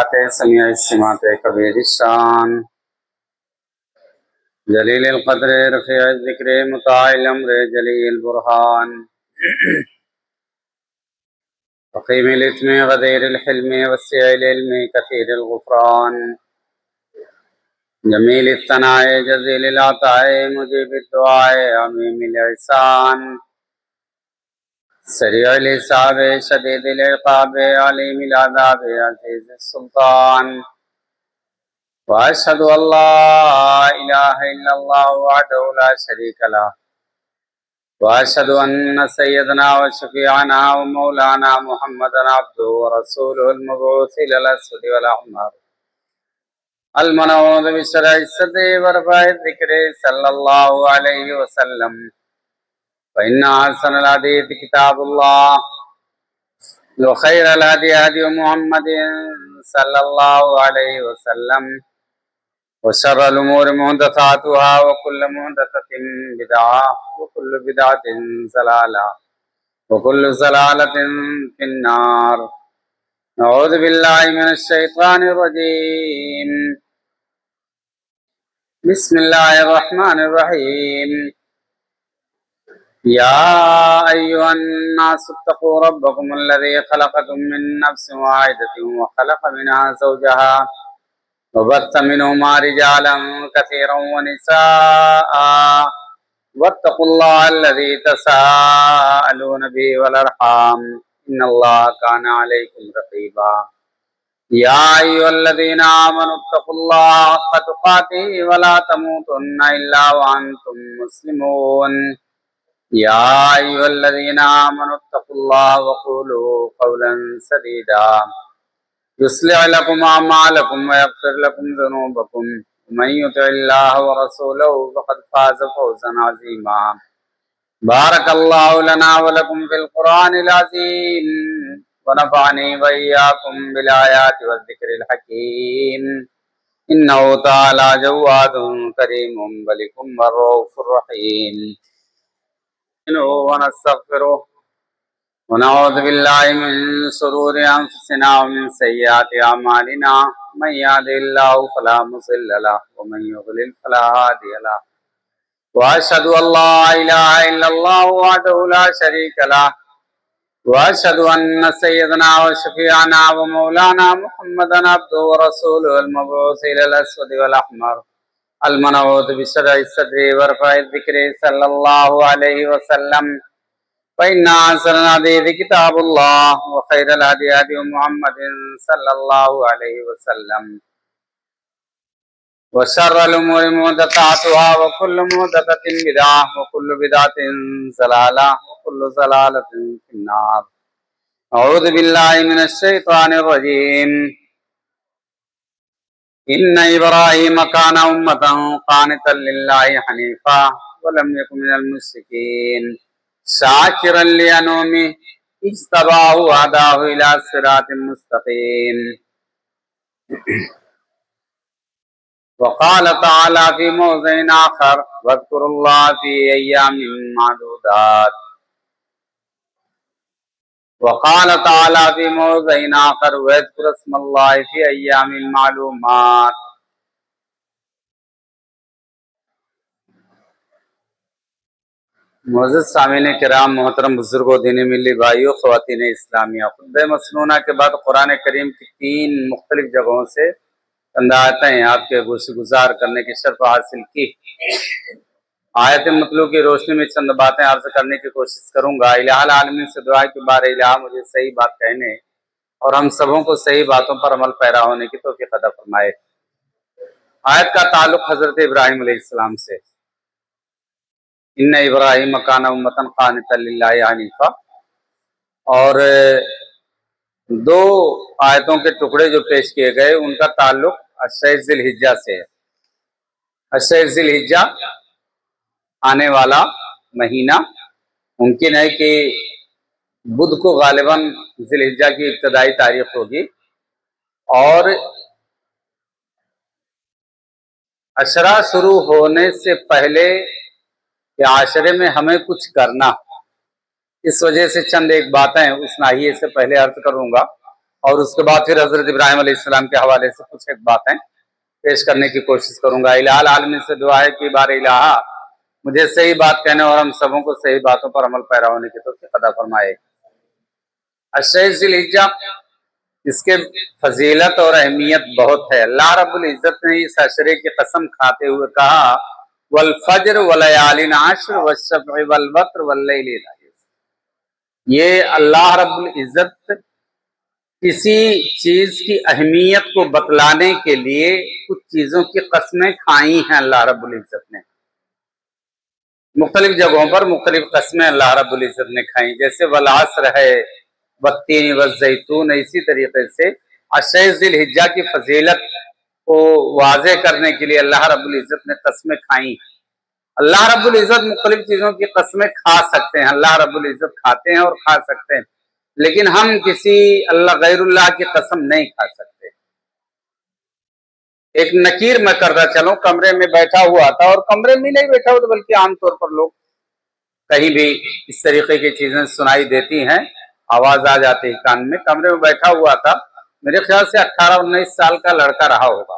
समिया सिमात कबीर शान जलील क़द्र रफ़ी ज़िक्र मुताइल अम्र जलील बुरहान फ़क़ीमिल इत्म ग़दीरिल हिल्म वस्सिइल इल्म कसीरिल ग़ुफ़रान जमील इत्तनाए जज़ीलिल अताए मुजीबिद दुआए अमीमिल इहसान सरीउल हिसाब शदीदिल इक़ाब अलीमिल अज़ाब अज़ीज़िस सुल्तान वअशहदु अल्ला इलाहा इल्लल्लाह वहदहु ला शरीका लह वअशहदु अन्ना सय्यदना व शफीअना व मौलाना मुहम्मदन अब्दुहु व रसूलुहुल मबऊस इलल असवद वल अहमर अल मनऊद बिशरइ सद्रि व रफ़ाइ ज़िक्रि सल्लल्लाहु अलैहि वसल्लम फ़इन्ना अहसनल हदीस किताबुल्लाह व खैरल हदी हदी मुहम्मदिन सल्लल्लाहु अलैहि वसल्लम व शर्रल उमूरि मुहदसातुहा व कुल्लु मुहदसतिन बिदअह व कुल्लु बिदअतिन ज़लालह व कुल्लु ज़लालतिन फिन्नार। नऊज़ु बिल्लाहि मिनश शैतानिर रजीम। बिस्मिल्लाहिर रहमानिर रहीम। या अय्युहन नास इत्तक़ू रब्बकुमुल्लज़ी ख़लक़कुम मिन नफ्सिन वाहिदतिन व ख़लक़ मिनहा ज़ौजहा व बस्स मिनहुमा रिजालन कसीरन व निसाअ वत्तक़ुल्लाह अल्लज़ी तसाअलून बिही वल अर्हाम इन्नल्लाहा काना अलैकुम रक़ीबा। या अय्युहल्लज़ीना आमनू इत्तक़ुल्लाहा हक़्क़ तुक़ातिही व ला तमूतुन्ना इल्ला व अंतुम मुस्लिमून। या अय्युहल्लज़ीना आमनू इत्तक़ुल्लाहा व क़ूलू क़ौलन सदीदा युस्लिह लकुम अअमालकुम व यग़फ़िर लकुम ज़ुनूबकुम वमन युतिइल्लाह व रसूलहु फ़क़द फ़ाज़ फ़ौज़न अज़ीमा। बारकल्लाहु लना व लकुम फ़िल क़ुरआनिल अज़ीम व नफ़अनी व इय्याकुम बिल आयाति वज़ ज़िक्रिल हकीम। इन्नहु तआला जव्वादुन करीमुन वलिकुम अर्रऊफ़ुर रहीम। व नस्तग़फ़िरुह व नऊज़ु बिल्लाहि मिन शुरूरि अनफुसिना व मिन सय्यिआति अअमालिना मन यहदिहिल्लाहु फला मुज़िल्ल लहु व मन युज़लिल फला हादिय लहु व अशहदु अल्ला इलाहा इल्लल्लाहु वहदहु ला शरीका लहु व अशहदु अन्ना सय्यदना व शफीअना व मौलाना मुहम्मदन अब्दुहु व रसूलुहुल मबऊस इलल असवद वल अहमर अल मनऊद बिशरइ सद्रि व रफ़ाइ ज़िक्रि सल्लल्लाहु अलैहि वसल्लम फ़इन्ना अहसनल हदीस किताबुल्लाह व खैरल हदी हदी मुहम्मदिन सल्लल्लाहु अलैहि वसल्लम व शर्रल उमूरि मुहदसातुहा व कुल्लु मुहदसतिन बिदअह व कुल्लु बिदअतिन ज़लालह व कुल्लु ज़लालतिन फिन्नार। अऊज़ु बिल्लाहि मिनश शैतानिर रजीम। इन्ना इब्राहीम काना उम्मतन क़ानितन लिल्लाहि हनीफ़ा व लम यकुन मिनल मुश्रिकीन शाकिरन लिअनउमिहि इज्तबाहु व हदाहु इला सिरातिन मुस्तक़ीम। वक़ाल तआला फ़ी मौज़िइन आख़र वज़्कुरुल्लाह फ़ी अय्यामिन मादूदात। वक़ाल तआला फ़ी मौज़िइन आख़र वज़्कुर अस्मल्लाहि फ़ी अय्यामिन मालूमात। मुअज़्ज़ज़ सामीन किराम, मोहतरम बुजुर्गों, दीनी मिल्ली भाइयों, ख़वातीन इस्लामिया, खुतबे मसनूना के बाद कुरान करीम की 3 मुख्तलिफ जगहों से आयतें आपके गुज़ार करने की शर्फ़ हासिल की। आयत मतलू की रोशनी में चंद बातें अर्ज करने की कोशिश करूंगा। इलाहुल आलमीन से दुआ की बार इलाहा मुझे सही बात कहने और हम सबों को सही बातों पर अमल पैरा होने की तौफीक अता फरमाए। आयत का ताल्लुक हज़रत इब्राहीम अलैहिस्सलाम से। इन्ना इब्राहीम काना उम्मतन क़ानितन लिल्लाहि हनीफ़ा, और 2 आयतों के टुकड़े जो पेश किए गए उनका ताल्लुक अशर ज़िलहिज्जा से है। अशर ज़िलहिज्जा आने वाला महीना, मुमकिन है कि बुध को गालिबन ज़िलहिज्जा की इब्तदाई तारीख होगी, और अशरा शुरू होने से पहले या आशरे में हमें कुछ करना, इस वजह से चंद एक बातें उस नाहिए से पहले अर्ज करूंगा। और उसके बाद फिर हजरत इब्राहिम अलैहिस्सलाम के हवाले से कुछ एक बातें पेश करने की कोशिश करूंगा। इलाहा आलमीन से दुआ है कि बार इलाहा मुझे सही बात कहने और हम सबों को सही बातों पर अमल पैरा होने की तौफीक अता फरमाए। अशरे ज़िलहिज्जा, इसके फजीलत और अहमियत बहुत है। अल्लाह रब्बुल इज्जत ने इस अशरे की कसम खाते हुए कहा, वल फज्र वलयालिन अश्र वश्शफ़्इ वल वत्र वल्लैलि इज़ा यस्र। ये अल्लाह रब्बुल इज्जत किसी चीज की अहमियत को बतलाने के लिए कुछ चीजों की कस्में खाई हैं अल्लाह रब्बुल इज्जत ने। मुख्तलिफ जगहों पर मुख्तलिफ कस्में अल्लाह रब्बुल इज्जत ने खाई, जैसे वल अस्र है, वत्तीन वज़्ज़ैतून। इसी तरीके से अशरे ज़िलहिज्जा की फजीलत को वाज़े करने के लिए अल्लाह रब्बुल इज्जत ने कस्में खाई। अल्लाह रब्बुल इज्जत मुख्तलिफ चीजों की कस्में खा सकते हैं, अल्लाह रब्बुल इज्जत खाते हैं और खा सकते हैं, लेकिन हम किसी अल्लाह गैरुल्लाह की कसम नहीं खा सकते। एक नकीर मैं करता चलूं, कमरे में बैठा हुआ था, और कमरे में नहीं बैठा हुआ बल्कि आमतौर पर लोग कहीं भी इस तरीके की चीजें सुनाई देती हैं, आवाज आ जाती है कान में। कमरे में बैठा हुआ था, मेरे ख्याल से 18-19 साल का लड़का रहा होगा।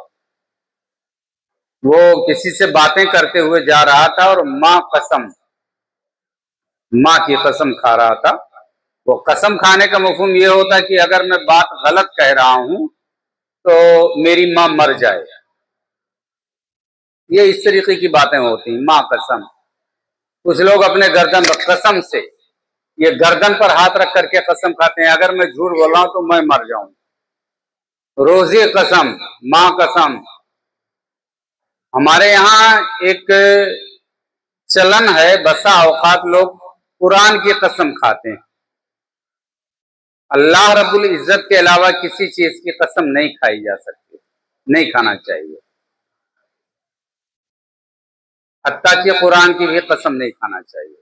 वो किसी से बातें करते हुए जा रहा था और माँ की कसम खा रहा था। वो कसम खाने का मफहूम ये होता है कि अगर मैं बात गलत कह रहा हूं तो मेरी माँ मर जाए, ये इस तरीके की बातें होती हैं, माँ कसम। कुछ लोग अपने गर्दन कसम से, ये गर्दन पर हाथ रख करके कसम खाते हैं, अगर मैं झूठ बोल रहा हूं तो मैं मर जाऊं। रोजे कसम, माँ कसम। हमारे यहाँ एक चलन है, बसा औकात लोग कुरान की कसम खाते हैं। अल्लाह रब्बुल इज्जत के अलावा किसी चीज की कसम नहीं खाई जा सकती, नहीं खाना चाहिए। हत्ता कि कुरान की भी कसम नहीं खाना चाहिए।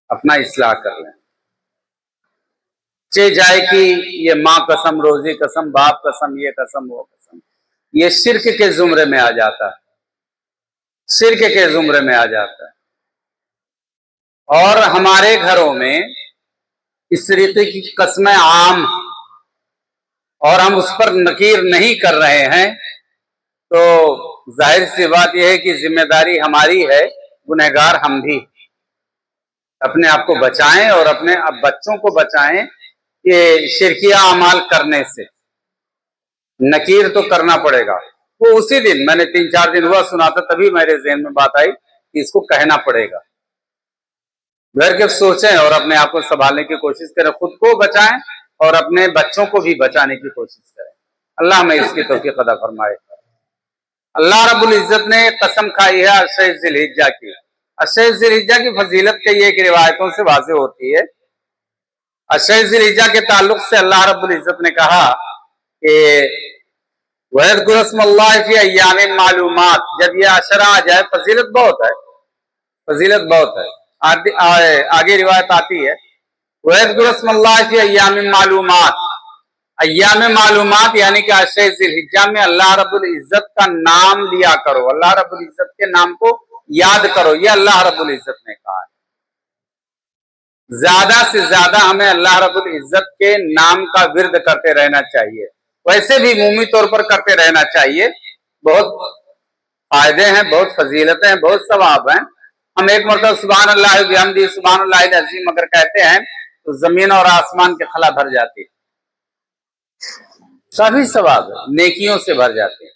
अपना इस्लाह कर लें। चे जाए कि ये माँ कसम, रोजी कसम, बाप कसम, ये कसम, वो कसम, ये शिर्क के जुमरे में आ जाता है, शिर्क के जुमरे में आ जाता है। और हमारे घरों में इस तरीके की कस्में आम और हम उस पर नकीर नहीं कर रहे हैं, तो जाहिर सी बात यह है कि जिम्मेदारी हमारी है, गुनहगार हम भी। अपने आप को बचाएं और अपने अब बच्चों को बचाएं कि शिरकिया अमाल करने से। नकीर तो करना पड़ेगा। वो उसी दिन, मैंने 3-4 दिन हुआ सुना था, तभी मेरे ज़हन में बात आई कि इसको कहना पड़ेगा। घर के सोचें और अपने आप को संभालने की कोशिश करें, खुद को बचाएं और अपने बच्चों को भी बचाने की कोशिश करें। अल्लाह में इसकी तौफीक अता फरमाए। अल्लाह रब्बुल इज्जत ने कसम खाई है अशरे ज़िलहिज्जा की। अशरे ज़िलहिज्जा की फजीलत कई एक रिवायतों से वाज़ेह होती है। अशरे ज़िलहिज्जा के ताल्लुक से अल्लाह रब्बुल इज्जत ने कहा कि वज़कुरु स्मल्लाहि फ़ी अय्यामिन मालूमात। जब यह अशरा आ जाए, फजीलत बहुत है, फजीलत बहुत है। आगे रिवायत आती है, वज़कुरु स्मल्लाहि फ़ी अय्यामिन मालूमात। अय्याम मालूमात यानी कि अशरे ज़िलहिज्जा में अल्लाह रब्बुल इज्जत का नाम लिया करो, अल्लाह रब्बुल इज्जत के नाम को याद करो, ये अल्लाह रब्बुल इज्जत ने कहा है। ज्यादा से ज्यादा हमें अल्लाह रब्बुल इज्जत के नाम का विर्द करते रहना चाहिए, वैसे भी मुमूमी तौर पर करते रहना चाहिए। बहुत फायदे हैं, बहुत फजीलतें हैं, बहुत सवाब हैं। हम एक मरतबा सुभान अल्लाह व बिहम्दिही सुभान अल्लाहिल अज़ीम अगर कहते हैं तो जमीन और आसमान के खला भर जाती है, काफी सवाब है, नेकियों से भर जाते हैं।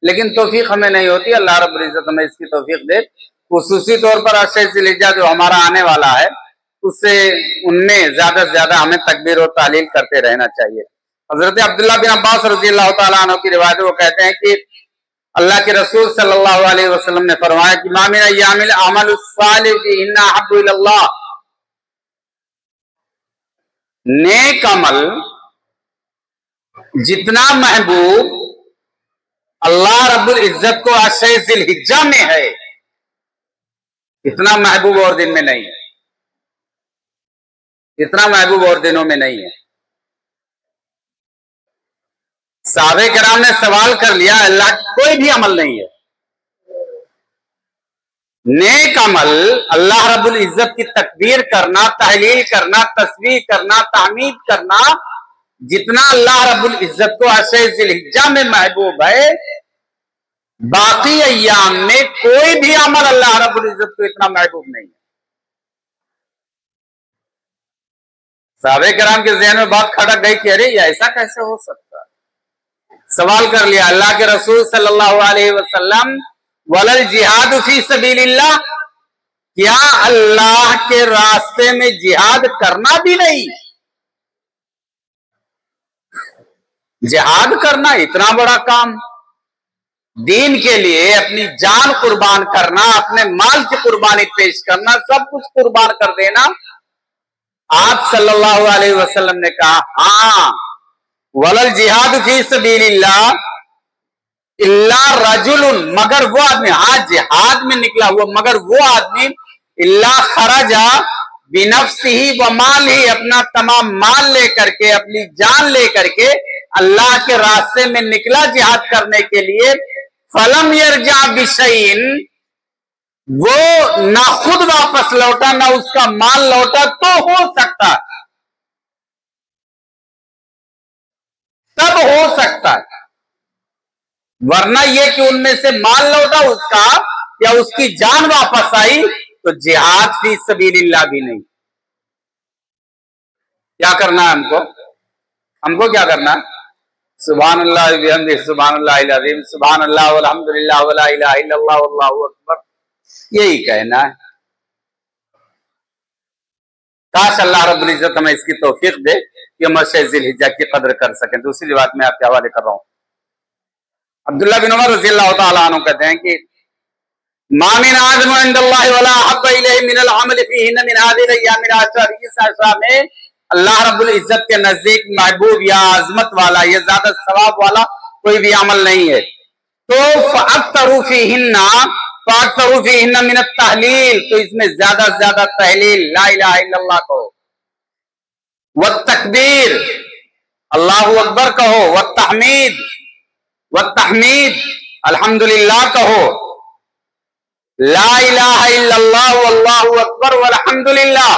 लेकिन तौफीक हमें नहीं होती, अल्लाह रब्बुल इज्जत हमें इसकी तौफीक दे। खुसूसी तौर पर अशरे ज़िलहिज्जा जो हमारा आने वाला है, उससे उनमें ज्यादा से ज्यादा हमें तकबीर और तालील करते रहना चाहिए। हजरत अब्दुल्लाह बिन अब्बास रज़ियल्लाहु ताला अन्हु की रिवायत, वो कहते हैं कि अल्लाह के रसूल सल्लल्लाहु अलैहि वसल्लम ने फरमाया कि मा मिन अय्यामिल अमलुस सालिह इन्ना अहब्बु इलल्लाह। नेक अमल जितना महबूब अल्लाह रब्बुल इज्जत को अशरे ज़िलहिज्जा में है, इतना महबूब और दिन में नहीं है, इतना महबूब और दिनों में नहीं है। साहबे किराम ने सवाल कर लिया, अल्लाह कोई भी अमल नहीं है नेक अमल, अल्लाह रब्बुल इज्जत की तकबीर करना, तहलील करना, तस्बीह करना, तहमीद करना, जितना अल्लाह रब्बुल इज्जत को अशे जिलहिज्जा में महबूब है, बाकी अय्याम में कोई भी अमल अल्लाह रब्बुल इज्जत को इतना महबूब नहीं है। साहबे कराम के ज़हन में बात खड़क गई कि अरे ऐसा कैसे हो सकता है। सवाल कर लिया अल्लाह के रसूल सल्लल्लाहु अलैहि वसल्लम, वलल जिहाद फी सबीलिल्लाह, क्या अल्लाह के रास्ते में जिहाद करना भी नहीं? जिहाद करना इतना बड़ा काम, दीन के लिए अपनी जान कुर्बान करना, अपने माल की कुर्बानी पेश करना, सब कुछ कुर्बान कर देना। आप सल्लल्लाहु अलैहि वसल्लम ने कहा हाँ, वलल जिहाद फी सबीलिल्लाह इल्ला रजुलुन, मगर वो आदमी, हाँ जिहाद में निकला हुआ मगर वो आदमी, इल्ला खरजा बिनफ्सिही व मालिही, अपना तमाम माल लेकर के, अपनी जान लेकर के अल्लाह के रास्ते में निकला जिहाद करने के लिए, फलम यरजा बिशैइन, वो ना खुद वापस लौटा ना उसका माल लौटा, तो हो सकता है, तब हो सकता है, वरना ये कि उनमें से माल लौटा उसका या उसकी जान वापस आई तो जिहाद फी सबीलिल्लाह भी नहीं। क्या करना है हमको? हमको क्या करना है? सुभानअल्लाह व बिहम्दिही सुभानअल्लाहिल अज़ीम, सुभानअल्लाह वल्हम्दुलिल्लाह वला इलाहा इल्लल्लाह वल्लाहु अकबर, यही कहना है। काश अल्लाह रब्बुल इज्जत हमें इसकी तौफीक दे कि हम अशे ज़िलहिज्जा की कदर कर सकें। दूसरी बात मैं आपके हवाले कर रहा हूं, अब्दुल्लाह बिन उमर रज़ियल्लाहु तआला अन्हु कहते हैं कि मा मिन आज़म इंदल्लाहि वला अहब्ब इलैहि मिनल अमल फीहिन मिन हाज़िहिल अय्यामिल अशर, इस अशरा में अल्लाह रब्बुल इज्जत के नजदीक महबूब या आजमत वाला या ज्यादा सवाब वाला कोई भी अमल नहीं है। तो फअक्तरू फीहिन्ना मिन अत-तहलील, तो इसमें ज्यादा से ज्यादा तहलील ला इलाहा इल्लल्लाह कहो, व तकबीर अल्लाहु अकबर कहो, व तहमीद अल्हम्दुलिल्लाह कहो, ला इलाहा इल्लल्लाह वल्लाहु अकबर वल्हम्दुलिल्लाह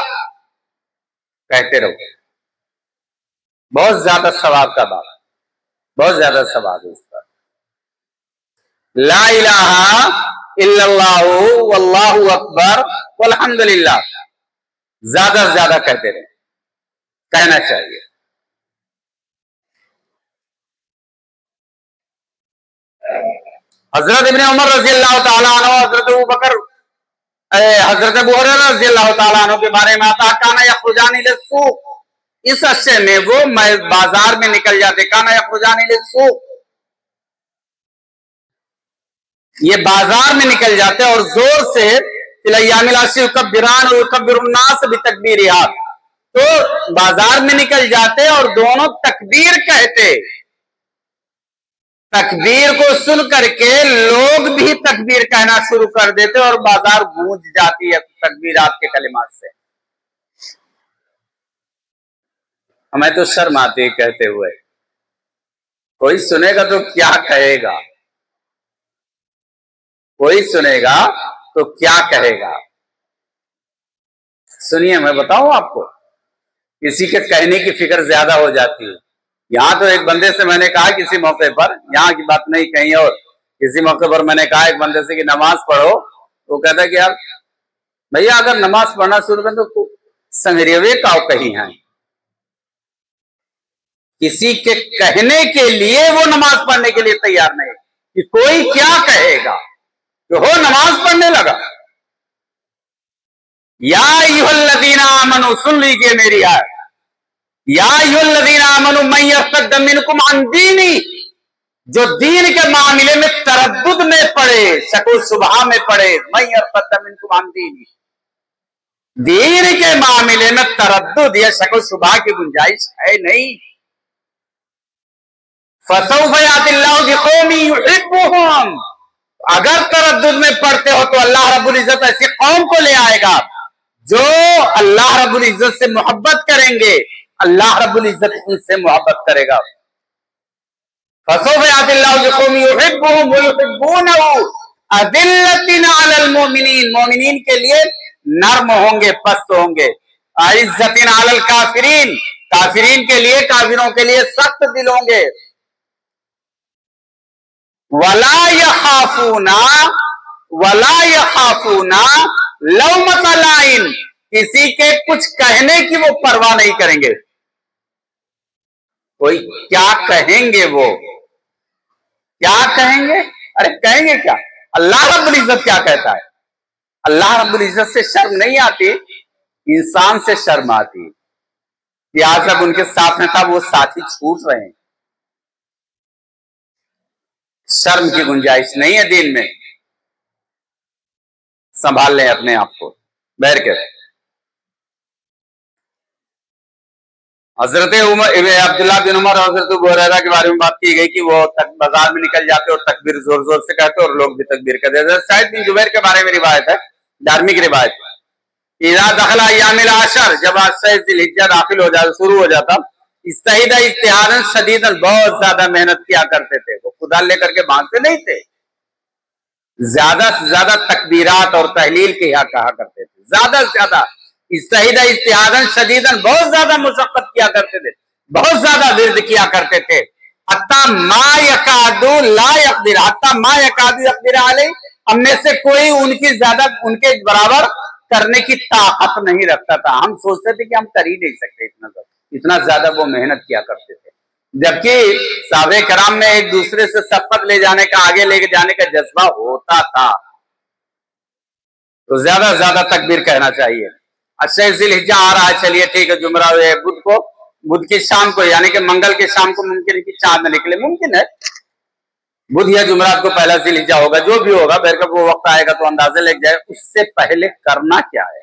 कहते रहो। बहुत ज्यादा सवाब का बात, बहुत ज्यादा सवाब है इसका। ला इलाहा इल्लल्लाहु वल्लाहु अकबर वल्हम्दुलिल्लाह ज्यादा से ज्यादा कहते रहे, कहना चाहिए। हजरत इब्ने उमर रज़ियल्लाहु ताला अन्हु, हजरत अबू बकर, हजरत अबू हुरैरा रज़ियल्लाहु ताला अन्हु के बारे में आता, काना यखरुजानी लिस्सूक, इस अरसे में वो बाजार में निकल जाते, काना यखरुजानी लिस्सूक, ये बाजार में निकल जाते और जोर से फिलअय्यामिल अशर युकब्बिरान व युकब्बिरुन्नास बितकबीरिहा, तो बाजार में निकल जाते और दोनों तकबीर कहते। तकबीर को सुन करके लोग भी तकबीर कहना शुरू कर देते और बाजार गूंज जाती है तकबीरात के कलिमात से। हमें तो शर्म आती है कहते हुए, कोई सुनेगा तो क्या कहेगा, कोई सुनेगा तो क्या कहेगा। सुनिए मैं बताऊं आपको, किसी के कहने की फिक्र ज्यादा हो जाती है। यहां तो एक बंदे से मैंने कहा किसी मौके पर, यहाँ की बात नहीं कहीं और, किसी मौके पर मैंने कहा एक बंदे से कि नमाज पढ़ो, तो कहता कि यार भैया अगर नमाज पढ़ना शुरू करें तो संगरियवे का कहीं है। किसी के कहने के लिए वो नमाज पढ़ने के लिए तैयार नहीं कि कोई क्या कहेगा, तो हो नमाज पढ़ने लगा। या अय्युहल्लज़ीना आमनू, सुन लीजिए मेरी आयत, या अय्युहल्लज़ीना आमनू मन यर्तद्द मिनकुम अन दीनी, जो दीन के मामले में तरद्दुद में पड़े, शको सुबह में पड़े, मन यर्तद्द मिनकुम अन दीनी, दीन के मामले में तरद्दुद या शको सुबह की गुंजाइश है नहीं। फसौफ यातिल्लाहु बिक़ौमिन युहिब्बुहुम, अगर तरद्दुद में पड़ते हो तो अल्लाह रब्बुल इज्जत ऐसी कौम को ले आएगा जो अल्लाह रब्बुल इज्जत से मोहब्बत करेंगे, अल्लाह रब्बुल इज्जत उनसे मोहब्बत करेगा। फसौफ यातिल्लाहु बिक़ौमिन युहिब्बुहुम व युहिब्बूनहु अदिल्लतिन अलल मोमिनीन, मोमिनीन के लिए नर्म होंगे, पस्त होंगे, इज्जतिन अलल काफिरीन, काफिरीन के लिए, काफिरों के लिए सख्त दिल होंगे। वला यखाफूना लौमत लाइन, किसी के कुछ कहने की वो परवाह नहीं करेंगे। कोई क्या कहेंगे, वो क्या कहेंगे, अरे कहेंगे क्या, अल्लाह रब्बुल इज्जत क्या कहता है। अल्लाह रब्बुल इज्जत से शर्म नहीं आती, इंसान से शर्म आती। आज अब उनके साथ में था, वो साथी छूट रहे हैं। शर्म की गुंजाइश नहीं है दीन में। संभाल लें अपने आप को बैठ के। हजरत अब्दुल्लाह बिन उमर और हजरत अबू हुरैरा के बारे में बात की गई कि वो बाजार में निकल जाते और तकबीर जोर जोर से कहते और लोग भी तकबीर कहते। शायद बिन जुबैर के बारे में रिवायत है, धार्मिक रिवायत है। इज़ा दखला अय्यामुल आशर, जब 8 ज़िलहिज्जा दाखिल हो जाता, शुरू हो जाता, इस्तहिदा इज्तिहादन शदीदन, बहुत ज्यादा मेहनत किया करते थे। वो खुदा लेकर के भागते नहीं थे, ज्यादा से ज्यादा तकबीरात और तहलील के यहाँ कहा करते थे, ज्यादा से ज्यादा। इस्तहिदा इज्तिहादन शदीदन, बहुत ज्यादा मुशक्कत किया करते थे, बहुत ज्यादा विर्द किया करते थे। हत्ता मा यकादु ला यक़दिर, हत्ता मा यकादु यक़दिर अलैहि, हमने से कोई उनकी ज्यादा, उनके बराबर करने की ताकत नहीं रखता था। हम सोचते थे कि हम कर ही नहीं सकते, इतना ज्यादा वो मेहनत किया करते थे। जबकि साहबे कराम में एक दूसरे से शपथ ले जाने का, आगे लेके जाने का जज्बा होता था। तो ज्यादा से ज्यादा तकबीर कहना चाहिए। 8 ज़िलहिज्जा आ रहा है, चलिए ठीक है, जुमरा बुध को, बुध की शाम को, यानी कि मंगल की शाम को मुमकिन है कि चांद निकले, मुमकिन है बुध या जुमरात को पहला ज़िलहिज्जा होगा, जो भी होगा, बहरकत वो वक्त आएगा तो अंदाजा लग जाए। उससे पहले करना क्या है,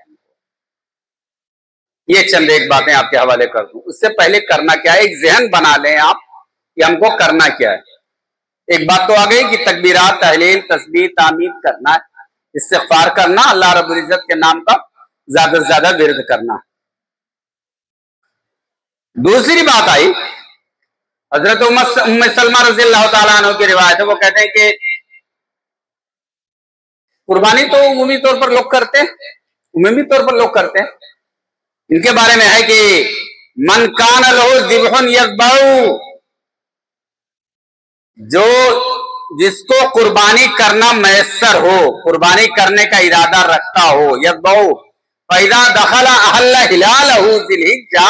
ये चंद एक बातें आपके हवाले कर दूं। उससे पहले करना क्या है, एक जहन बना लें आप कि हमको करना क्या है। एक बात तो आ गई कि तकबीरात, तहलील, तस्बीह, तामीद करना है, इस्तिग़फ़ार करना, अल्लाह रब्बुल इज्जत के नाम का ज्यादा से ज्यादा विर्द करना। दूसरी बात आई, हजरत उम्मे सलमा रज़ियल्लाहु ताला अन्हा की रिवायत है, वो कहते हैं कि कुर्बानी तो उमूमी तौर पर लोग करते हैं, उमूमी तौर पर लोग करते हैं। इनके बारे में है कि मन कान लहू ज़िब्हुन यज़बहु, जो जिसको कुर्बानी करना मैसर हो, कुर्बानी करने का इरादा रखता हो, यज़बहु फ़इज़ा दखला अहल्ल हिलालहु ज़िलहिज्जा,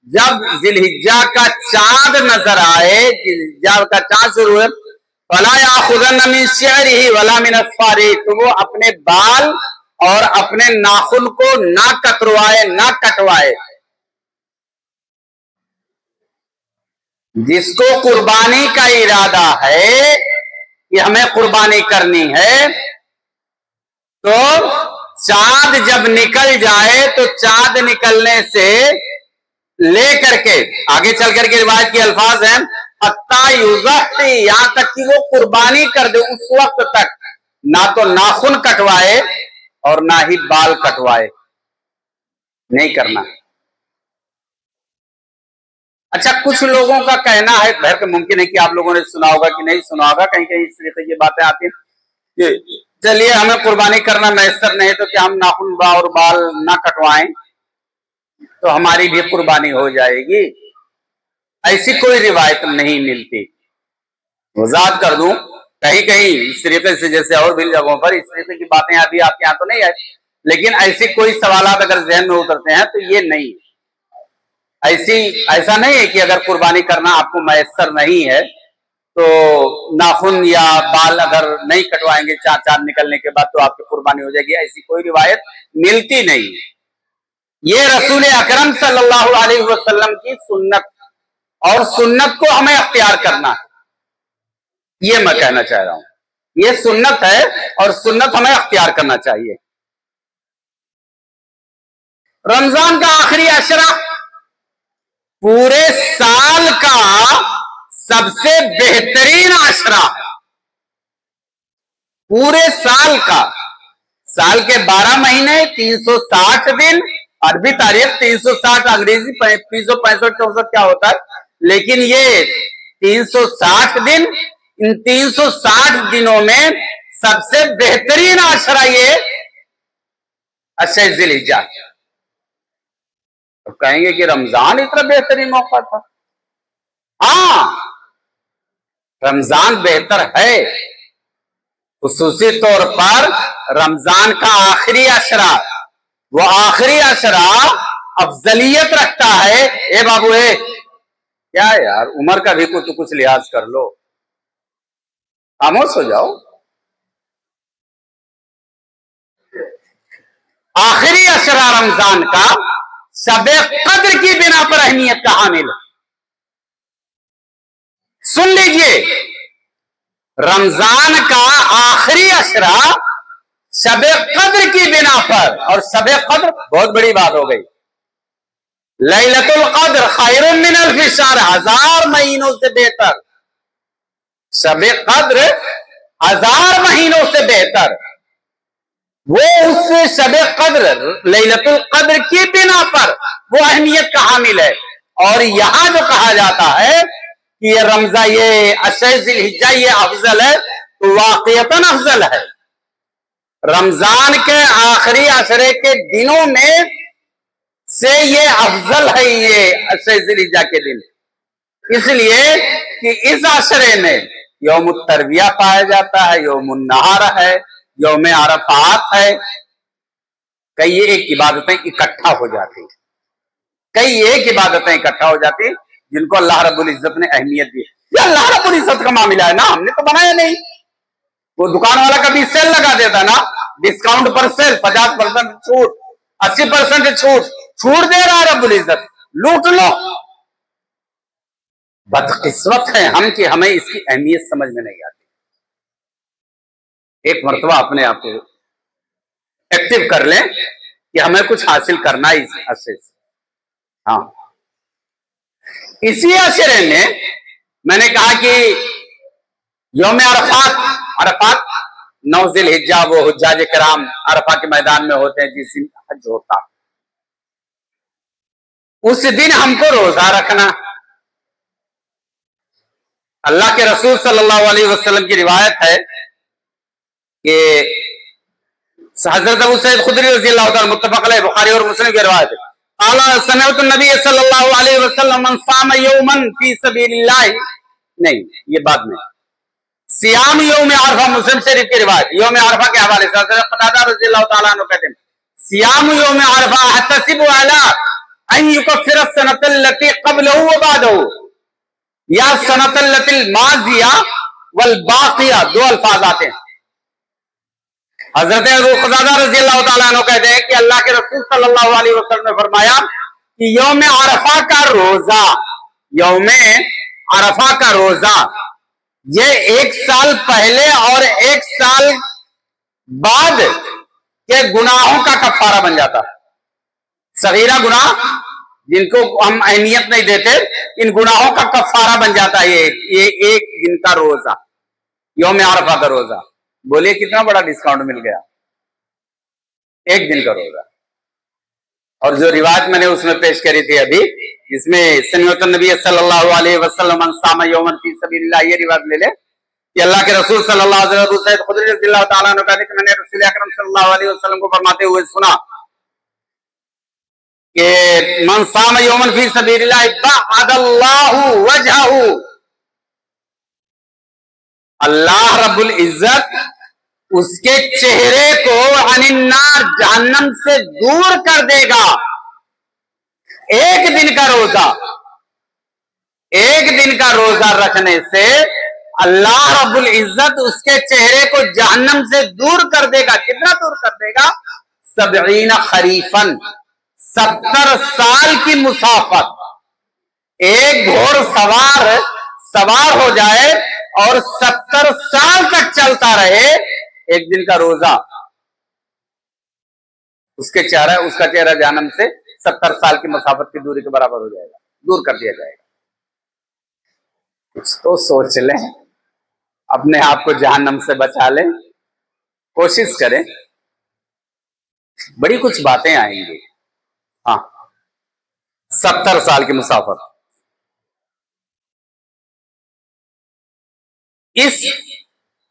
जब ज़िलहिज्जा का चांद नजर आए, ज़िलहिज्जा का चांद शुरू है, फला याखुज़न्न मिन शिअरिही वला मिन अस्फ़ारिही, तो वो अपने बाल और अपने नाखून को ना कतरवाए, ना कटवाए। जिसको कुर्बानी का इरादा है कि हमें कुर्बानी करनी है, तो चांद जब निकल जाए, तो चांद निकलने से लेकर के आगे चल करके रिवायत की अल्फाज हैं, हत्ता युज़ही, यहां तक कि वो कुर्बानी कर दे, उस वक्त तक ना तो नाखून कटवाए और ना ही बाल कटवाए, नहीं करना। अच्छा, कुछ लोगों का कहना है, भर मुमकिन है कि आप लोगों ने सुना होगा कि नहीं सुना होगा, कहीं कहीं इस तरीके की बातें आती हैं कि चलिए हमें कुर्बानी करना मैसर नहीं तो क्या हम नाखून और बाल ना कटवाएं तो हमारी भी कुर्बानी हो जाएगी। ऐसी कोई रिवायत नहीं मिलती। वजाहत कर दूं, कहीं कहीं इस तरीके से, जैसे और भी जगहों पर इस तरीके की बातें अभी आपके यहाँ तो नहीं आई, लेकिन ऐसे कोई सवालात अगर जहन में उतरते हैं तो ये नहीं, ऐसा नहीं है कि अगर कुर्बानी करना आपको मैसर नहीं है तो नाखून या बाल अगर नहीं कटवाएंगे चांद निकलने के बाद तो आपकी कुर्बानी हो जाएगी, ऐसी कोई रिवायत मिलती नहीं। ये रसूल अकरम सल्लल्लाहु अलैहि वसल्लम की सुन्नत, और सुन्नत को हमें अख्तियार करना है, ये मैं कहना चाह रहा हूं। ये सुन्नत है और सुन्नत हमें अख्तियार करना चाहिए। रमजान का आखिरी अशरा पूरे साल का सबसे बेहतरीन अशरा है। पूरे साल का, साल के 12 महीने 360 दिन, अरबी तारीख 360, अंग्रेजी 365 64 क्या होता है, लेकिन ये 360 दिन, इन 360 दिनों में सबसे बेहतरीन अशरा ये 8 ज़िलहिज्जा। तो कहेंगे कि रमजान इतना बेहतरीन मौका था। हाँ, रमजान बेहतर है, खुसूसी तौर पर रमजान का आखिरी अशरा, वो आखिरी अशरा अफजलियत रखता है। ए बाबू ए, क्या है यार, उम्र का भी कुछ लिहाज कर लो, खामोश हो जाओ। आखिरी अशरा रमजान का शबे कद्र की बिना पर अहमियत का हामिल है। सुन लीजिए, रमजान का आखिरी अशरा शबे कद्र की बिना पर, और शबे कद्र बहुत बड़ी बात हो गई। लैलतुल कद्र खैरुम मिन अल्फि शहर, 1000 महीनों से बेहतर। शबे कद्र 1000 महीनों से बेहतर। वो उस शबे कद्र लैलतुल कद्र की बिना पर वो अहमियत का हामिल है। और यहां जो कहा जाता है कि ये रमजान, ये अशरे ज़िलहिज्जा ये अफजल है, तो वाक़ियतन अफजल है। रमजान के आखिरी अशरे के दिनों में से ये अफजल है, ये अशरे ज़िलहिज्जा के दिन, इसलिए कि इस अशरे में यौम तरबिया पाया जाता है, यौम नहर है, यौम अरफात है। कई एक इबादतें इकट्ठा हो जाती, कई एक इबादतें इकट्ठा हो जाती जिनको अल्लाह रब्बुल इज्जत ने अहमियत दी। ये अल्लाह रब्बुल इज्जत का मामला है ना, हमने तो बनाया नहीं। वो दुकान वाला कभी सेल लगा देता ना, डिस्काउंट पर सेल, 50% छूट, 80% छूट दे रहा है रब्बुल इज्जत, लूट लो। बदकिस्मत है हम कि हमें इसकी अहमियत समझ में नहीं आती। एक मर्तबा अपने आप को एक्टिव कर लें कि हमें कुछ हासिल करना है इस अरसे से। हाँ, इसी अशरे में मैंने कहा कि यौम अरफात 9 ज़िलहिज्जा, वो हुज्जाज किराम अरफा के मैदान में होते हैं जिस दिन हज होता, उस दिन हमको रोजा रखना। अल्लाह के रसूल सल्लल्लाहु अलैहि वसल्लम की रिवायत है कि हजरत अबू सईद खुदरी रज़ियल्लाहु ताला, मुत्तफ़क़ अलैह, बुखारी और मुस्लिम की रिवायत है, आला समिअतु नबी सल्लल्लाहु अलैहि वसल्लम मन साम यौमन फी सबीलिल्लाह, नहीं ये बाद में, सियाम यौम अरफा, मुस्लिम शरीफ की रिवायत, यौम अरफा के हवाले से हजरत क़तादा रज़ियल्लाहु ताला अन्हु कहते हैं, सियाम यौम अरफा अहतसिबु अला अन युकफ्फिर सनतल लती क़ब्लहु व बअदहु, या सनतल लतिल माज़िया वल बाक़िया, दो अल्फाज आते हैं। हजरत अबू क़तादा रज़ियल्लाहु ताला अन्हु कहते हैं कि अल्लाह के रसूल सल्लल्लाहु अलैहि वसल्लम ने फरमाया कि यौम अरफा का रोजा, यौम अरफा का रोजा ये 1 साल पहले और 1 साल बाद के गुनाहों का कफारा बन जाता है। सगीरा गुनाह जिनको हम अहमियत नहीं देते, इन गुनाहों का कफारा बन जाता है ये 1 दिन का रोजा, यौम अरफा का रोजा। बोलिए कितना बड़ा डिस्काउंट मिल गया, 1 दिन का रोजा। और जो रिवायत मैंने उसमें पेश करी थी अभी, इसमें सन्नतुन नबी सल्लल्लाहु अलैहि वसल्लम मन साम यौमन फी सबीलिल्लाह, ये रिवायत ले ले कि अल्लाह के रसूल सल्लल्लाहु अलैहि वसल्लम सैयद खुदरी रज़ियल्लाहु ताला अन्हु कहते कि मैंने रसूल अकरम सल्लल्लाहु अलैहि वसल्लम को फरमाते हुए सुना कि मन साम यौमन फी सबीलिल्लाह बअदल्लाहु वजहहु, अल्लाह रब्बुल इज्जत उसके चेहरे को अनिन्नार, जहन्नम से दूर कर देगा। 1 दिन का रोजा, 1 दिन का रोजा रखने से अल्लाह रब्बुल इज्जत उसके चेहरे को जहन्नम से दूर कर देगा। कितना दूर कर देगा? 70 खरीफन, 70 साल की मुसाफत। एक घोड़ सवार हो जाए और 70 साल तक चलता रहे, 1 दिन का रोजा, उसका चेहरा जहन्नम से 70 साल की मुसाफत की दूरी के बराबर हो जाएगा, दूर कर दिया जाएगा। कुछ तो सोच लें, अपने आप को जहन्नम से बचा लें, कोशिश करें, बड़ी कुछ बातें आएंगी। हाँ, 70 साल की मुसाफत। इस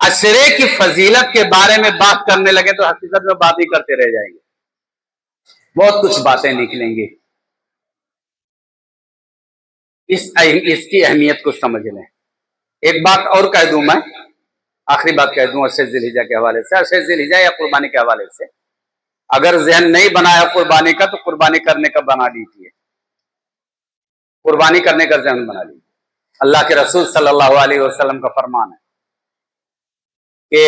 अशरे की फजीलत के बारे में बात करने लगे तो हकीकत में बात ही करते रह जाएंगे, बहुत कुछ बातें निकलेंगी। इसकी अहमियत को समझ लें। एक बात और कह दूं मैं, आखिरी बात कह दूं अशरे ज़िलहिज्जा के हवाले से, अशरे ज़िलहिज्जा या कुर्बानी के हवाले से। अगर जहन नहीं बनाया कुर्बानी का तो कुर्बानी करने का बना लीजिए, कुर्बानी करने का जहन बना लीजिए। अल्लाह के रसूल सल्लल्लाहु अलैहि वसल्लम का फरमान है कि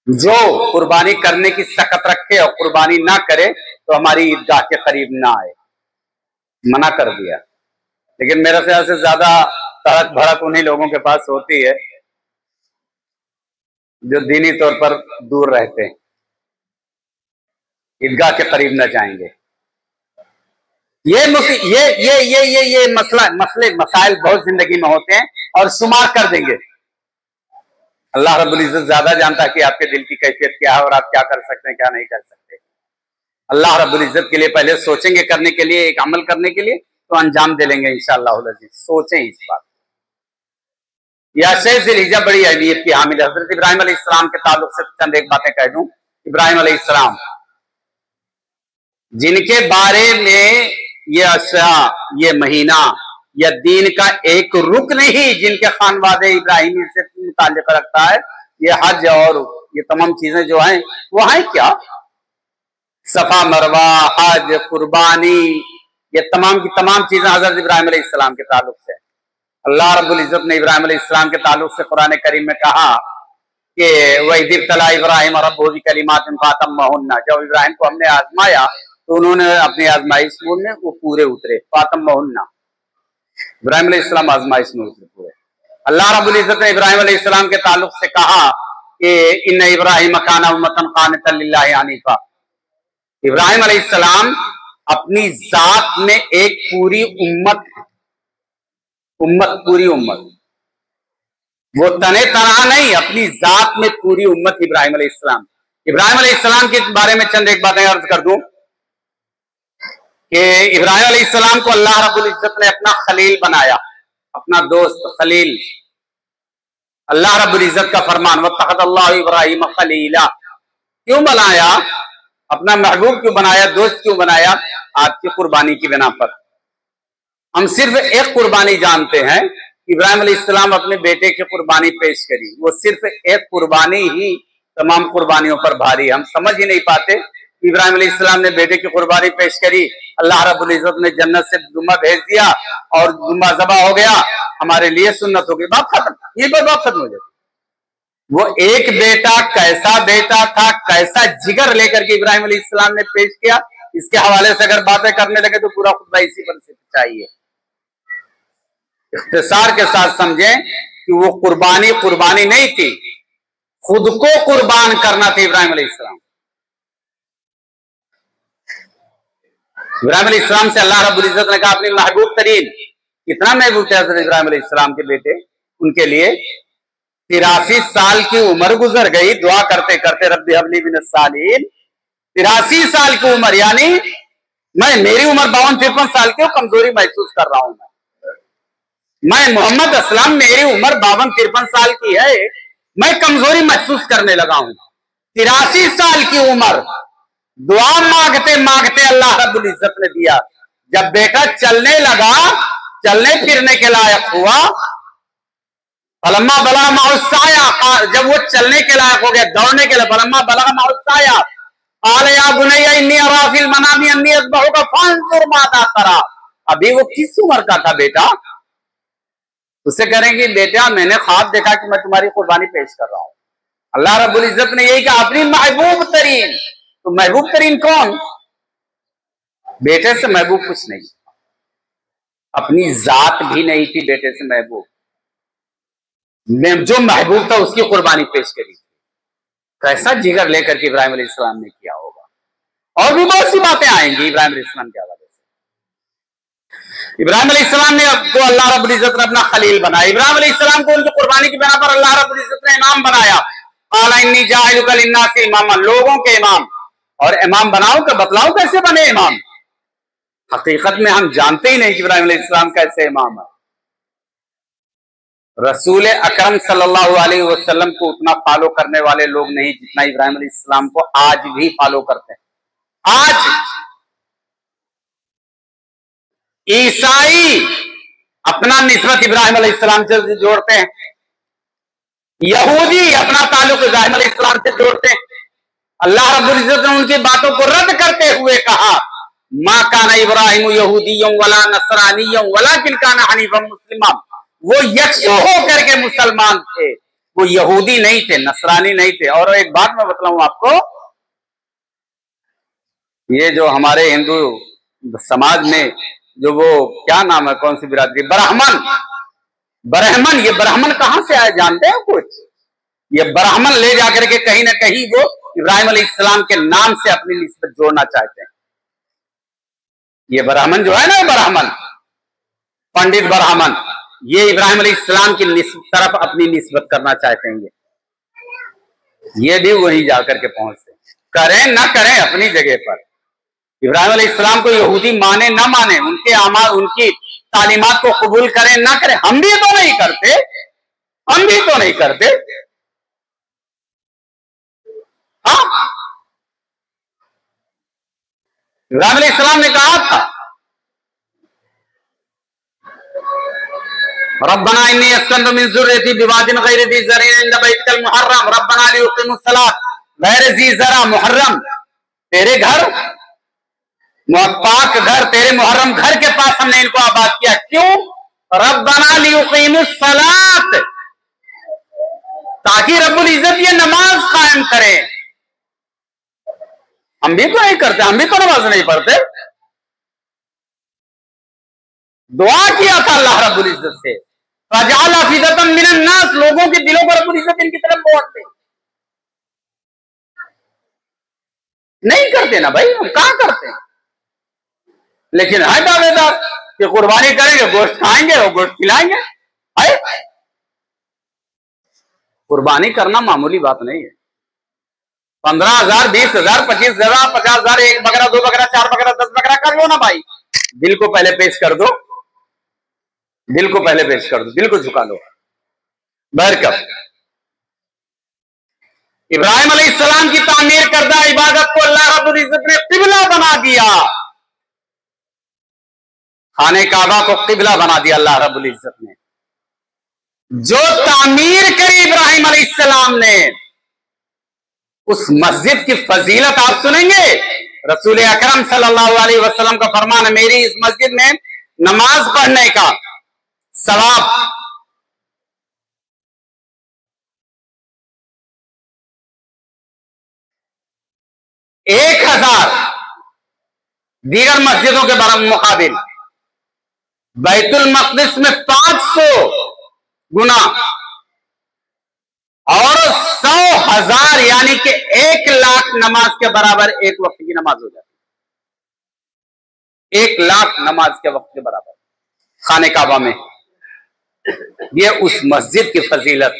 जो कुर्बानी करने की सकत रखे और कुर्बानी ना करे तो हमारी ईदगाह के करीब ना आए, मना कर दिया। लेकिन मेरे ख्याल से ज्यादा तड़क भड़क उन्हीं लोगों के पास होती है जो दीनी तौर पर दूर रहते हैं, ईदगाह के करीब न जाएंगे। ये मसाइल बहुत जिंदगी में होते हैं और शुमार कर देंगे। अल्लाह रब्बुल इज्जत ज्यादा जानता है कि आपके दिल की कैफियत क्या है और आप क्या कर सकते हैं, क्या नहीं कर सकते। अल्लाह रब्बुल इज्जत के लिए पहले सोचेंगे करने के लिए, एक अमल करने के लिए, तो अंजाम दे लेंगे इंशाअल्लाह अज़ीज़। सोचें इस बात। यह अशरे ज़िलहिज्जा बड़ी अहमियत की हामिल है। हज़रत इब्राहिम अलैहिस्सलाम के ताल्लुक से चंद एक बातें कह दूं। इब्राहिम अलैहिस्सलाम जिनके बारे में ये अशरा, ये महीना, यह दीन का एक रुकन ही जिनके खानवादे इब्राहिमी से मुताल्लिक रखता है, ये हज और ये तमाम चीजें जो हैं वो हैं क्या? सफा मरवा, हज, कुर्बानी, ये तमाम की तमाम चीजें हजरत इब्राहिम अलैहिस्सलाम के ताल्लुक से। अल्लाह रब्बुल इज्जत ने इब्राहिम अलैहिस्सलाम के ताल्लुक से कुरान करीम में कहा कि वइज़िब्तला इब्राहिम रब्बुहु बिकलिमातिन फ़अतम्महुन्ना, जब इब्राहिम को हमने आजमाया तो उन्होंने अपनी आजमाइश में वो पूरे उतरे। फ़अतम्महुन्ना, इब्राहिम अलैहिस्सलाम आजमाइश में उतरे पूरे। अल्लाह रब्बुल इज्जत ने इब्राहिम अलैहिस्सलाम के ताल्लुक से कहा कि इन्ना इब्राहिम काना उम्मतन क़ानितन लिल्लाहि हनीफ़ा, इब्राहिम अलैहिस्सलाम अपनी जात में एक पूरी उम्मत, पूरी उम्मत, वो तने तना नहीं, अपनी जात में पूरी उम्मत इब्राहिम अलैहिस्सलाम। इब्राहिम अलैहिस्सलाम के बारे में चंद एक बातें अर्ज कर दूं कि इब्राहिम अलैहिस्सलाम को अल्लाह रब्बुल इज्जत ने अपना खलील बनाया, अपना दोस्त खलील। अल्लाह रब्बुल इज्जत का फरमान वत्तखज़ल्लाहु इब्राहीम खलीला, क्यों बनाया? अपना महबूब क्यों बनाया, दोस्त क्यों बनाया? आपकी कुर्बानी की बिना पर। हम सिर्फ एक कुर्बानी जानते हैं, इब्राहिम अलैहिस्सलाम अपने बेटे की कुर्बानी पेश करी। वो सिर्फ एक कुर्बानी ही तमाम कुर्बानियों पर भारी है। हम समझ ही नहीं पाते। इब्राहिम अलैहिस्सलाम ने बेटे की कुर्बानी पेश करी, अल्लाह रब्बुल इज्जत ने जन्नत से दुम्बा भेज दिया और दुम्बा ज़बा हो गया, हमारे लिए सुन्नत हो गई, बात खत्म, ये बात खत्म हो जाती। वो एक बेटा कैसा बेटा था, कैसा जिगर लेकर के इब्राहिम अलैहिस्सलाम ने पेश किया, इसके हवाले से अगर बातें करने लगे तो पूरा खुतबा इसी पर से चाहिए। इख्तिसार के साथ समझें कि वो कुर्बानी कुर्बानी नहीं थी, खुद को कुर्बान करना था इब्राहिम अलैहिस्सलाम। इब्राहिम अलैहिस्सलाम से अल्लाह रब्बुल इज्जत ने कहा अपनी महबूब तरीन, कितना महबूब थे हज़रत इब्राहिम अलैहिस्सलाम के बेटे, उनके लिए 83 साल की उम्र गुजर गई दुआ करते करते, रब्बी हबली मिनस सालिहीन। 83 साल की उम्र, यानी मेरी उम्र 52-53 साल की, कमजोरी महसूस कर रहा हूं मैं मोहम्मद असलम, मेरी उम्र 52-53 साल की है, मैं कमजोरी महसूस करने लगा हूं। 83 साल की उम्र, दुआ मांगते मांगते अल्लाह रब्बुल इज्जत ने दिया। जब बेटा चलने लगा, चलने फिरने के लायक हुआ, फलम्मा बलगा माउस्साया, जब वो चलने के लायक हो गया, दौड़ने के लिए, फलम्मा बलगा माउस्साया क़ाल या बुनय्या इन्नी अरा फ़िल मनामी अन्नी अज़बहुका फ़ंज़ुर माज़ा तरा। अभी वो किस उम्र का था बेटा? उससे करेंगे बेटा मैंने ख्वाब देखा कि मैं तुम्हारी कुर्बानी पेश कर रहा हूं। अल्लाह रब्बुल इज्जत ने यही कहा अपनी महबूब तरीन। तो महबूब तरीन कौन? बेटे से महबूब कुछ नहीं, अपनी जात भी नहीं थी बेटे से महबूब। जो महबूब था उसकी कुर्बानी पेश करी। कैसा जिगर लेकर के इब्राहिम अलैहिस्सलाम ने किया होगा। और भी बहुत सी बातें आएंगी इब्राहिम अलैहिस्सलाम के हवाले से। इब्राहिम अलैहिस्सलाम ने तो अल्लाह रब्बुल इज्जत ने अपना खलील बनाया। इब्राहिम अलैहिस्सलाम को उनकी कुर्बानी की बिना पर अल्लाह रब्बुल इज्जत ने इमाम बनाया। क़ाल इन्नी जाइलुका लिन्नासि इमामा, लोगों के इमाम। और इमाम बनाओ का बतलाओ कैसे बने इमाम? हकीकत में हम जानते ही नहीं कि इब्राहिम अलैहिस्सलाम कैसे इमाम है। रसूल अकरम सल्लल्लाहु अलैहि वसल्लम को उतना फॉलो करने वाले लोग नहीं जितना इब्राहिम अलैहिस्सलाम को आज भी फॉलो करते हैं। आज ईसाई अपना निस्बत इब्राहिम अलैहिस्सलाम से जोड़ते हैं, यहूदी अपना ताल्लुक इब्राहिम अलैहिस्सलाम से जोड़ते हैं। अल्लाह रब्बुल इज्जत ने उनकी बातों को रद्द करते हुए कहा, मा काना इब्राहिम यहूदिय्यम वला नसरानिय्यम वलाकिन काना हनीफम मुस्लिमा। वो यकसू होकर के मुसलमान थे, वो यहूदी नहीं थे, नसरानी नहीं थे। और एक बात मैं बतलाऊं आपको, ये जो हमारे हिंदू समाज में जो वो क्या नाम है, कौन सी बिरादरी, ब्राह्मण, ब्राह्मण, ये ब्राह्मण कहां से आए जानते हैं कुछ? ये ब्राह्मण ले जाकर के कहीं ना कहीं वो इब्राहिम अलैहिस्सलाम के नाम से अपनी निस्बत जोड़ना चाहते हैं। ये ब्राह्मण जो है ना, ब्राह्मण, पंडित ब्राह्मण, ये इब्राहिम अलैहिस्सलाम की तरफ अपनी निस्बत करना चाहते हैं। ये भी वहीं जाकर के पहुंचते, करें ना करें अपनी जगह पर। इब्राहिम अलैहिस्सलाम को यहूदी माने ना माने, उनके आमाल, उनकी तालीमात को कबूल करें ना करें, हम भी तो नहीं करते, हम भी तो नहीं करते। हाँ, इब्राहिम अलैहिस्सलाम ने कहा था, रब्बना इन्नी अस्कनतु मिन ज़ुर्रियती बिवादिन गैरि ज़ी ज़रइन इंद बैतिकल मुहर्रम रब्बना लियुक़ीमुस सलात गैर ज़ी ज़रा मुहर्रम। तेरे घर, पाक घर, तेरे मुहर्रम घर के पास हमने इनको आबाद किया। क्यों? रब्बना लियुक़ीमुस सलात, ताकि रब्बुल इज्जत ये नमाज कायम करे। हम भी तो नहीं करते, हम भी तो नमाज नहीं पढ़ते। दुआ किया था अल्लाह रब्बुल इज्जत से, फजअल अफीदतम मिनन नास, लोगों के दिलों को रब्बुल इज्जत इनकी तरफ मोड़ दे। नहीं करते ना भाई, हम कहां करते हैं। लेकिन है दावेदार कि कुर्बानी करेंगे, गोश्त खाएंगे और गोश्त खिलाएंगे। है, कुर्बानी करना मामूली बात नहीं है। 15,000, 20,000, 25,000, 50,000, 1 बकरा, 2 बकरा, 4 बकरा, 10 बकरा कर लो ना भाई। दिल को पहले पेश कर दो, दिल को पहले पेश कर दो, दिल को झुका लो। बरकत इब्राहिम अलैहिस्सलाम की तामीर करदा इबादत को अल्लाह रब्बुल इज्जत ने किबला बना दिया, खाने काबा को किबला बना दिया अल्लाह रब्बुल इज्जत ने। जो तामीर करी इब्राहिम अलैहिस्सलाम ने, उस मस्जिद की फजीलत आप सुनेंगे। रसूल अकरम सल्लल्लाहु अलैहि वसल्लम का फरमान है, मेरी इस मस्जिद में नमाज पढ़ने का सवाब 1000 दीगर मस्जिदों के मुकाबिल, बैतुल मक़दिस में 500 गुना और 100,000 यानी कि 1,00,000 नमाज के बराबर एक वक्त की नमाज हो जाती है। 1,00,000 नमाज के वक्त के बराबर खाने काबा में। ये उस मस्जिद की फजीलत।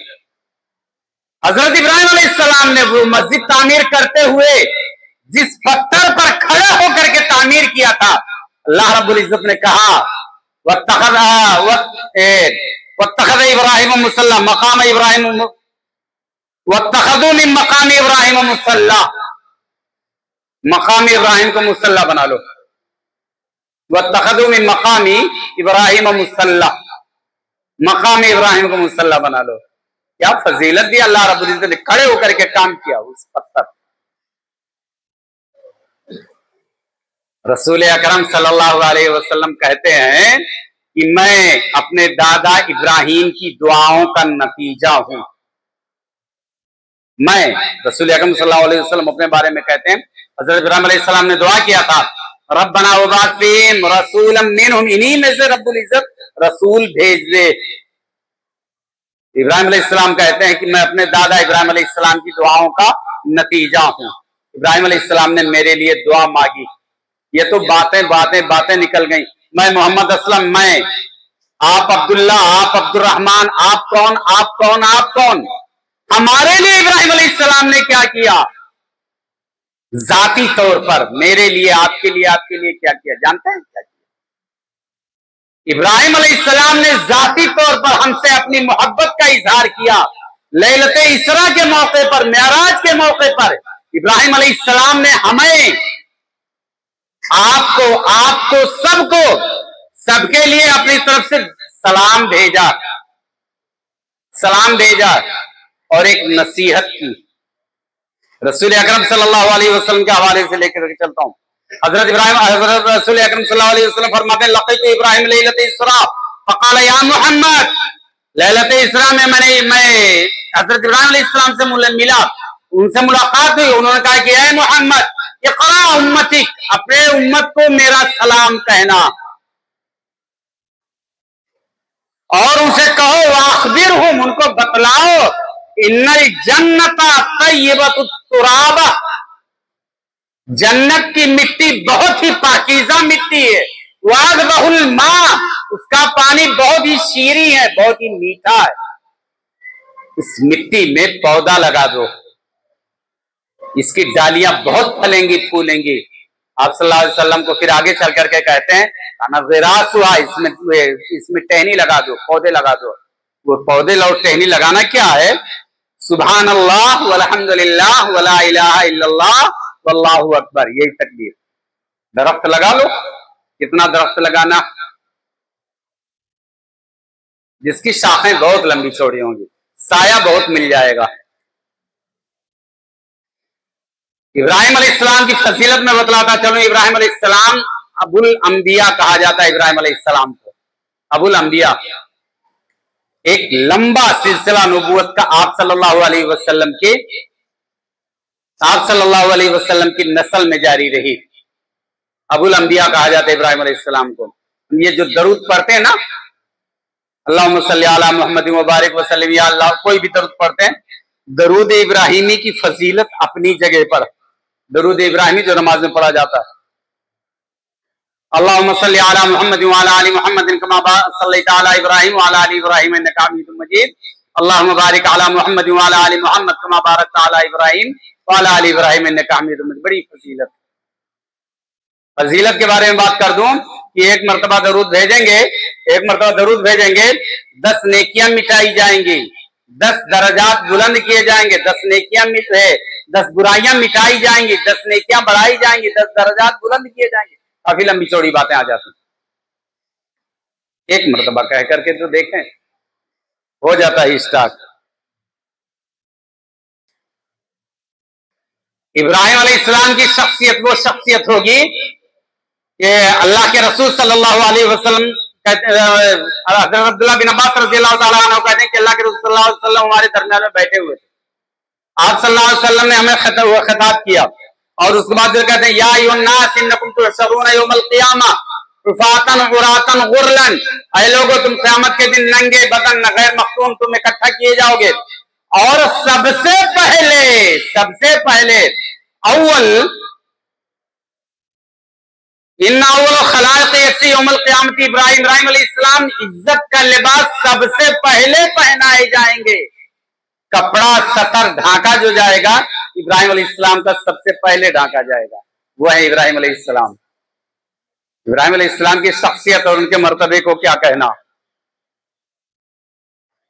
हजरत इब्राहिम अलैहिस्सलाम ने वो मस्जिद तामीर करते हुए जिस पत्थर पर खड़े होकर के तामीर किया था, अल्लाह रब्बुल इज्जत ने कहा, वत्तखज़ इब्राहिम मुसल्ला मकाम इब्राहिम वत्तखज़ू मिन मकाम इब्राहिम मुसल्ला, मकाम इब्राहिम को मुसल्ला बना लो। वत्तखज़ू मिन मकाम इब्राहिम मुसल्ला, मकाम इब्राहिम को मुसल्ला बना लो। क्या फजीलत दी अल्लाह रब्बुल इज्जत ने, खड़े होकर के काम किया उस पत्थर। रसूल अकरम सल्लल्लाहु अलैहि वसल्लम कहते हैं कि मैं अपने दादा इब्राहिम की दुआओं का नतीजा हूं। मैं, रसूल अकरम सल्लल्लाहु अलैहि वसल्लम अपने बारे में कहते हैं, हजरत इब्राहिम अलैहिस्सलाम ने दुआ किया था, रब्बना वबअथ फीहिम रसूलन मिनहुम, इन्हीं में से रब्बुल इज्जत रसूल भेज दे। इब्राहिम अलैहिस्सलाम कहते हैं कि मैं अपने दादा इब्राहिम अलैहिस्सलाम की दुआओं का नतीजा हूं। इब्राहिम अलैहिस्सलाम ने मेरे लिए दुआ मांगी। ये तो बातें बातें बातें निकल गई। मैं मोहम्मद असलम, मैं, आप अब्दुल्ला, आप अब्दुर्रहमान, आप कौन, आप कौन, आप कौन। हमारे लिए इब्राहिम अलैहिस्सलाम ने क्या किया? जाती तौर पर मेरे लिए, आपके लिए क्या किया जानते हैं? क्या किया? इब्राहिम अलैहिस्सलाम ने जाती तौर पर हमसे अपनी मोहब्बत का इजहार किया। लैलते इसरा के मौके पर, मेराज के मौके पर इब्राहिम अलैहिस्सलाम ने हमें, आपको, सबको सबके लिए अपनी तरफ से सलाम भेजा और एक नसीहत की। रसूल अकरम सल्लल्लाहु अलैहि वसल्लम के हवाले से लेकर चलता हूँ। हजरत रसूल अकरम सल्लल्लाहु अलैहि वसल्लम फरमाते हैं, लक़ीतु इब्राहिम लैलत इस्रा फ़क़ाल या मुहम्मद, लैलत इस्रा में मैं हजरत इब्राहिम अलैहिस्सलाम से मिला, उनसे मुलाकात हुई। उन्होंने कहा कि ऐ मोहम्मद, इक़रा उम्मतिक, अपने उम्मत को मेरा सलाम कहना और उसे कहो वाखबिरहुम, उनको बतलाओ, इन्नल जन्नता तय्यबतुत तुराबा, जन्नत की मिट्टी बहुत ही पाकीज़ा मिट्टी है। वाज़बहुल मा, उसका पानी बहुत ही शीरी है, बहुत ही मीठा है। इस मिट्टी में पौधा लगा दो, इसकी डालियां बहुत फलेंगी फूलेंगी। आप सल्लल्लाहु अलैहि वसल्लम को फिर आगे चल करके कहते हैं, इसमें टहनी लगा दो, पौधे लगा दो। वो पौधे और टहनी लगाना क्या है? सुभान अल्लाह वल्हम्दुलिल्लाह वला इलाहा इल्लल्लाह वल्लाहु अकबर, यही तकबीर। दरख्त लगा लो, कितना दरख्त लगाना जिसकी शाखें बहुत लंबी चौड़ी होंगी, साया बहुत मिल जाएगा। इब्राहिम अलैहिस्सलाम की फजीलत में बतलाता चलो। इब्राहिम अलैहिस्सलाम अबुल अंबिया कहा जाता है। इब्राहिम अलैहिस्सलाम को अबुल अंबिया, एक लंबा सिलसिला नबूवत का आप सल्लल्लाहु अलैहि वसल्लम की नस्ल में जारी रही। अबुल अंबिया कहा जाता है इब्राहिम अलैहिस्सलाम को। ये जो दरूद पढ़ते हैं ना, अल्लाहुम्मा सल्ली अला मुहम्मद व बारिक वसल्लिम, या अल्लाह, कोई भी दरूद पढ़ते हैं, दरूद इब्राहिमी की फजीलत अपनी जगह पर। दरूद इब्राहिमी जो नमाज में पढ़ा जाता है, अल्लाहुम्मा सल्ली अला मुहम्मद व अला आलि मुहम्मद कमा सल्लैता अला इब्राहिम व अला आलि इब्राहिम इन्नका हमीदुम मजीद, अल्लाहुम्मा बारिक अला मुहम्मद व अला आलि मुहम्मद कमा बारकता अला इब्राहिम व अला आलि इब्राहिम इन्नका हमीदुम मजीद। बड़ी फजीलत के बारे में बात कर दूं कि एक मरतबा दरूद भेजेंगे, 10 नेकियां मिटाई जाएंगी, 10 दर्जात बुलंद किए जाएंगे, 10 बुराइयां मिटाई जाएंगी, 10 नेकियां बढ़ाई जाएंगी, 10 दर्जात बुलंद किए जाएंगे। काफी लंबी चौड़ी बातें आ जाती, एक मरतबा कह करके तो देखें, हो जाता है स्टार्ट। इब्राहिम अलैहिस्सलाम की शख्सियत वो शख्सियत होगी कि अल्लाह के रसूल सल्लल्लाहु अलैहि वसल्लम हज़रत अब्दुल्लाह बिन अब्बास रज़ियल्लाहु ताला अन्हु कहते हैं कि अल्लाह के रसूल सल्लल्लाहु अलैहि वसल्लम हमारे दरमियान में बैठे हुए थे। आप सल्लल्लाहु अलैहि वसल्लम ने हमें खिताब किया और उसके बाद जो कहते हैं, या अय्युहन्नास इन्नकुम तुहशरून यौमल क़ियामा रुफ़ातन उरातन गुरलन, ऐ लोगों, तुम क़यामत के दिन नंगे बदन गैर मख्तूम तुम इकट्ठा किए जाओगे। और सबसे पहले अव्वल इन्नअव्वल खलाइक़ यक्सी यौमल क़ियामती इब्राहिम अलैहिस्सलाम, इज्जत का लिबास सबसे पहले पहनाए जाएंगे। कपड़ा सतर ढांका जो जाएगा, इब्राहिम अलैहिस्सलाम का सबसे पहले ढांका जाएगा, वो है इब्राहिम अलैहिस्सलाम। इब्राहिम अलैहिस्सलाम की शख्सियत और उनके मर्तबे को क्या कहना।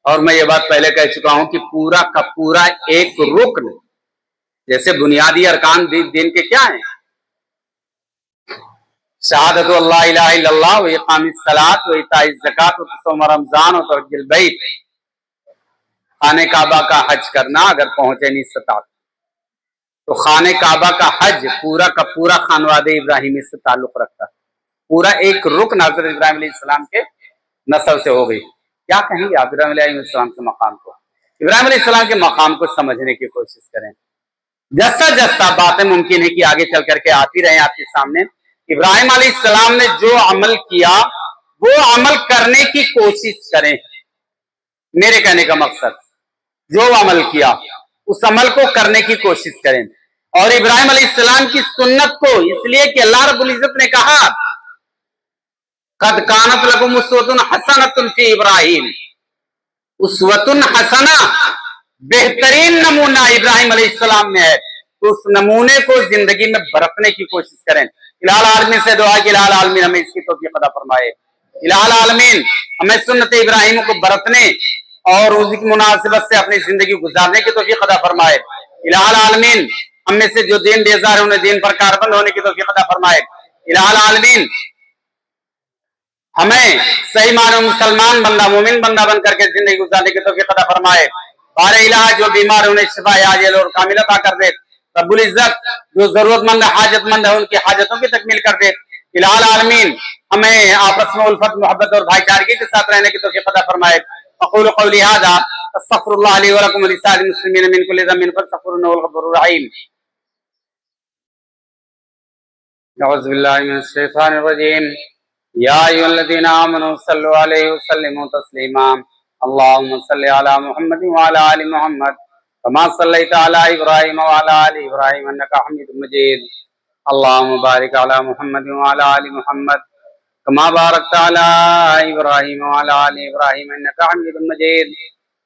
और मैं ये बात पहले कह चुका हूं कि पूरा का पूरा एक रुक्न, जैसे बुनियादी अरकान दीन के क्या है, शहादत अल्ला इलाहा इल्लल्लाह व इक़ामिस सलात व इताइज़ ज़कात व सौम रमज़ान व तवज्जुल बैत, खाने काबा का हज करना अगर पहुंचे नहीं सता तो। खाने काबा का हज पूरा का पूरा खानवादे इब्राहिमी से ताल्लुक रखता है। पूरा एक रुकन हज़रत इब्राहिम अलैहिस्सलाम के नस्ल से हो गई। क्या कहेंगे आप इब्राहिम अलैहिस्सलाम के मकाम को? इब्राहिम अलैहिस्सलाम के मकाम को समझने की कोशिश करें। जैसा बातें मुमकिन है कि आगे चल करके आती रहे आपके सामने। इब्राहिम अलैहिस्सलाम ने जो अमल किया वो अमल करने की कोशिश करें। मेरे कहने का मकसद, जो अमल किया उस अमल को करने की कोशिश करें। और इब्राहिम अलैहिस्सलाम की सुन्नत को, इसलिए कि अल्लाह रब्बुल इज्जत ने कहा, कद कानत लकुम उस्वतुन हसनतुन फी इब्राहिम, उस्वतुन हसना बेहतरीन नमूना इब्राहिम अलैहिस्सलाम में है। तो उस नमूने को जिंदगी में बरतने की कोशिश करें। इलाहुल आलमीन से दुआ कि इलाहुल आलमीन हमें इसकी तौफीक अता फरमाए। इलाहुल आलमीन हमें सुन्नत इब्राहिम को बरतने और उसकी मुनासिबत से अपनी जिंदगी गुजारने की तौफीक अता फरमाए। इलाहुल आलमीन हम में से जो दीन बेजार है उन्हें दीन पर कारबंद होने की तौफीक अता फरमाए। इलाहुल आलमीन हमें सही मानो मुसलमान बंदा मोमिन बंदा बन करके जिंदगी गुजारने की तौफीक अता फरमाए। बारे इलाज जो बीमार उन्हें शिफा आजिल और कामिल अता कर दे। रब्बुल इज्जत जो जरूरतमंद हाजतमंद है उनकी हाजतों की तकमील कर दे। इलाल आलमीन हमें आपस में उल्फत मोहब्बत और भाईचारगी के साथ रहने की तौफीक अता फरमाए। अक़ूलु क़ौली हाज़ा अस्तग़फ़िरुल्लाह ली व लकुम व लिसाइरिल मुस्लिमीन मिन कुल्लि ज़ंबिन फस्तग़फ़िरूहु इन्नहु हुवल गफ़ूरुर रहीम। अऊज़ु बिल्लाहि मिनश शैतानिर रजीम। या अय्युहल्लज़ीना आमनू सल्लु अलैहि व सल्लिमू तस्लीमा। अल्लाहुम्मा सल्लि अला मुहम्मदिन व अला आलि मुहम्मद कमा सल्लैता अला इब्राहीम व अला आलि इब्राहीम इन्नका हमीदुम मजीद। अल्लाहुम्मा बारिक अला मुहम्मदिन व अला आलि मुहम्मद कमा बारकता अला इब्राहीम व अला आलि इब्राहीम इन्नका हमीदुम मजीद।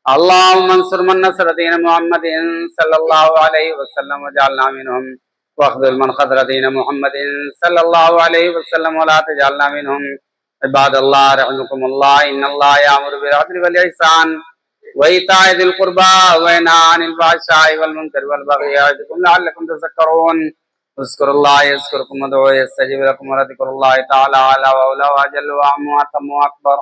अल्लाहुम्मा अंसुर मन नसर दीन मुहम्मदिन सल्लल्लाहु अलैहि वसल्लम वजअलना मिनहुम वख़्ज़ुल मन ख़ज़ल दीन मुहम्मदिन सल्लल्लाहु अलैहि वसल्लम वला तजअलना मिनहुम। इबादल्लाह रहमुकुमुल्लाह इन्नल्लाह यअमुरु बिल अदलि वल इहसान व इताइ ज़िल क़ुरबा व यनहा अनिल फ़हशाइ वल मुनकरि वल बग़इ यअज़िकुम लअल्लकुम तज़क्करून। उज़्कुरुल्लाह यज़्कुरुकुम वदऊहु यस्तजिब लकुम व लज़िक्रुल्लाहि तआला अला व औला व अजल्लु व अम्मु व अतम्मु व अकबर।